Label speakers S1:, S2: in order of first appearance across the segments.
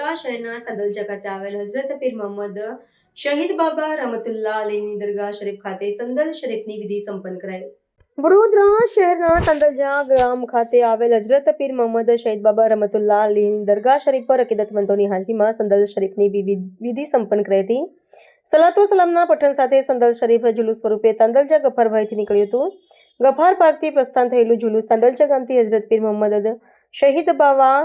S1: વડોદરા શહેરના તંદલજા ખાતે આવેલ હઝરત પીર મોહમ્મદ શહીદ બાબા રહમતુલ્લાહ અલૈહની દરગાહ શરીફ ખાતે સંદલ શરીફની વિધિ સંપન્ન કરાઈ। વડોદરા શહેરના તંદલજા ગામ ખાતે આવેલ હઝરત પીર મોહમ્મદ શહીદ બાબા રહમતુલ્લાહ અલૈહની દરગાહ શરીફ પર અકીદતમંદોની હાજરીમાં સંદલ શરીફની વિધિ સંપન્ન કરાઈ હતી। સલાતો સલામના પઠન સાથે સંદલ શરીફ જુલુસ સ્વરૂપે તાંદલજા ગફારભાઈથી નીકળ્યું હતું। ગફાર પાર્કથી પ્રસ્થાન થયેલું જુલુસ તાંદલજા ગામથી હઝરત પીર મોહમ્મદ શહીદ બાબા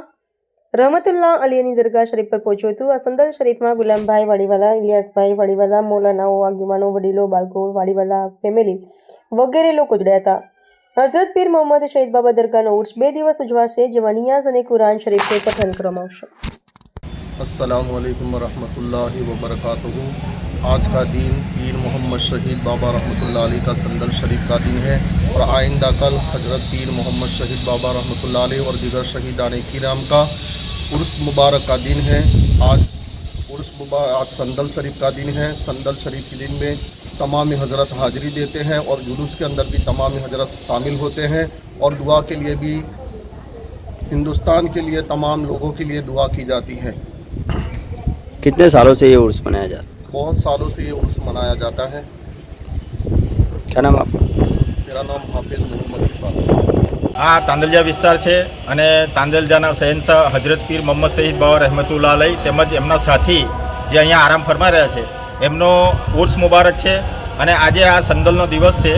S1: રહમતુલ્લાહ અલીની દરગાહ શરીફ પર પહોંચ્યું હતું। આ સંદલ શરીફમાં ગુલામભાઈ વાડીવાલા, ઇલિયાસભાઈ વાડીવાલા, મૌલાનાઓ, આગેવાનો, વડીલો, બાળકો, વાડીવાલા ફેમિલી વગેરે લોકો જોડાયા હતા। હઝરત પીર મોહમ્મદ શહીદ બાબા દરગાહનો ઉર્સ 2 દિવસ ઉજવાશે, જેમાં નિયાઝ અને કુરાન શરીફનું પઠન કરવામાં આવશે।
S2: अस्सलामु अलैकुम वरहमतुल्लाहि वबरकातुहू। आज का दिन पीर मोहम्मद शहीद बाबा रहमतुल्लाह अलैह का संदल शरीफ का दिन है और आइंदा कल हज़रत पीर मोहम्मद शहीद बाबा रहमतुल्लाह अलैह और दीगर शहीदान किराम का उर्स मुबारक का दिन है। आज संदल शरीफ का दिन है। संदल शरीफ के दिन में तमाम हज़रत हाज़िरी देते हैं और जुलूस के अंदर भी तमाम हज़रत शामिल होते हैं और दुआ के लिए भी हिंदुस्तान के लिए तमाम लोगों के लिए दुआ की जाती है।
S3: कितने सालों से ये उर्स मनाया जाता है?
S2: बहुत सालों से ये उर्स मनाया जाता है।
S3: क्या नाम आपका?
S2: मेरा नाम हाफिज़ मोहम्मद इकबाल।
S4: आ तांदलजा विस्तार है અને તાંદલજાના શહેનશાહ હઝરત પીર મોહમ્મદ શહીદ બાબા રહેમતુલ્લાહ અલૈહ તેમજ એમના સાથી જે અહીંયા આરામ ફરમાઈ રહ્યા છે એમનો ઉર્સ મુબારક છે અને આજે આ સંદલનો દિવસ છે।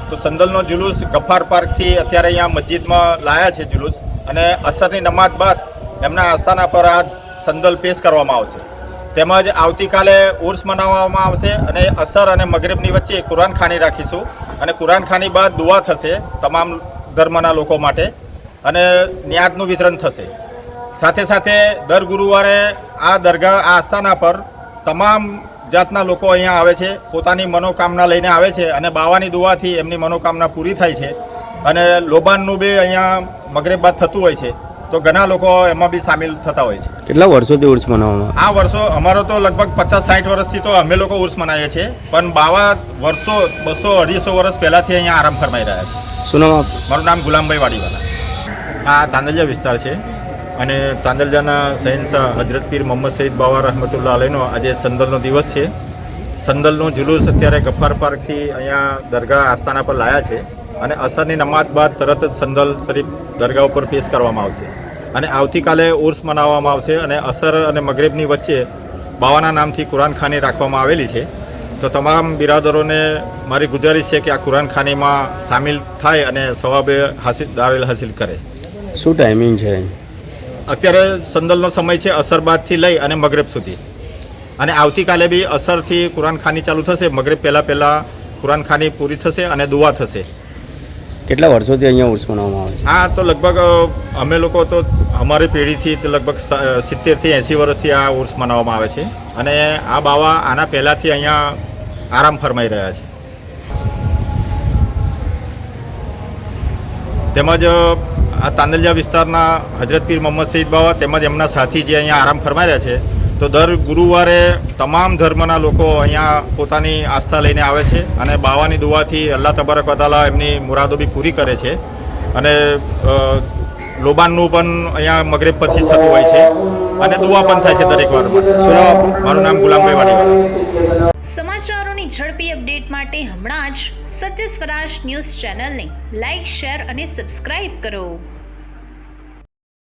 S4: તો સંદલનો જુલુસ ગફાર પાર્કથી અત્યારે અહીંયા મસ્જિદમાં લાયા છે જુલુસ અને અસરની નમાઝ બાદ એમના આસ્થાના પર આ સંદલ પેશ કરવામાં આવશે। તેમજ આવતીકાલે ઉર્સ મનાવવામાં આવશે અને અસર અને મગરિબની વચ્ચે કુરાન ખાની રાખીશું અને કુરાન ખાની બાદ દુઆ થશે તમામ ધર્મના લોકો માટે અને નિયાઝનું વિતરણ થશે। સાથે સાથે દર ગુરુવારે આ દરગાહ આ આસ્થાના પર તમામ જાતના લોકો અહીંયા આવે છે, પોતાની મનોકામના લઈને આવે છે અને બાવાની દુઆથી એમની મનોકામના પૂરી થાય છે અને લોબાનનું બી અહીંયા મગરિબ બાદ થતું હોય છે, તો ઘણા લોકો એમાં બી સામેલ થતા હોય છે।
S3: કેટલા વર્ષોથી ઉર્સ મનાવવામાં?
S4: આ વર્ષો અમારો તો લગભગ 50-60 વર્ષથી તો અમે લોકો ઉર્સ મનાવીએ છીએ, પણ બાવા વર્ષો 200-250 વર્ષ પહેલાંથી અહીંયા આરામ ફરમાઈ રહ્યા છે।
S3: શું નામ આપ?
S4: મારું નામ ગુલામભાઈ વાડીવાલા। આ તાંદલજા વિસ્તાર છે અને તાંદલજાના શહેનશાહ હઝરત પીર મોહમ્મદ શહીદ બાબા રહમતુલ્લાહ અલૈહનો આજે સંદલનો દિવસ છે। સંદલનો જુલુસ અત્યારે ગફાર પાર્કથી અહીંયા દરગાહ આસ્થાના પર લાયા છે અને અસરની નમાઝ બાદ તરત જ સંદલ શરીફ દરગાહ ઉપર પેશ કરવામાં આવશે અને આવતીકાલે ઉર્સ મનાવવામાં આવશે અને અસર અને મગરિબની વચ્ચે બાવાના નામથી કુરાન ખાની રાખવામાં આવેલી છે। તો તમામ બિરાદરોને મારી ગુજારિશ છે કે આ કુરાન ખાનીમાં સામેલ થાય અને સવાબે દાવેલ હાસિલ કરે।
S3: શું ટાઈમિંગ છે?
S4: અત્યારે સંદલનો સમય છે અસર બાદથી લઈ અને મગરિબ સુધી અને આવતીકાલે બી અસરથી કુરાન ખાની ચાલુ થશે, મગરિબ પહેલાં કુરાન ખાની પૂરી થશે અને દુઆ થશે।
S3: કેટલા વર્ષોથી અહીંયા ઉર્સ મનાવવામાં આવે છે?
S4: હા, તો લગભગ અમે લોકો તો અમારી પેઢીથી તો લગભગ 70થી 80 વર્ષથી આ ઉર્સ મનાવવામાં આવે છે અને આ બાવા આના પહેલાંથી અહીંયા આરામ ફરમાઈ રહ્યા છે। તેમજ આ તાંદલજા વિસ્તારના હઝરત પીર મોહમ્મદ શહીદ બાબા તેમજ એમના સાથી જે અહીંયા આરામ ફરમાઈ રહ્યા છે, તો દર ગુરુવારે તમામ ધર્મના લોકો અહીંયા પોતાની આસ્થા લઈને આવે છે અને બાવાની દુઆથી અલ્લાહ તબારક વ તઆલા એમની મુરાદો બી પૂરી કરે છે અને લોબાનનું પણ અહીંયા મગરિબ પછી થતું હોય છે અને દુઆ પણ થાય છે દરેક વાર માટે। શું નામ આપનું? મારું નામ ગુલામભાઈ વાડીવાલા।
S5: સમાચારોની ઝડપી અપડેટ માટે હમણાં જ સત્ય સ્વરાજ ન્યૂઝ ચેનલને લાઇક, શેર અને સબસ્ક્રાઇબ કરો।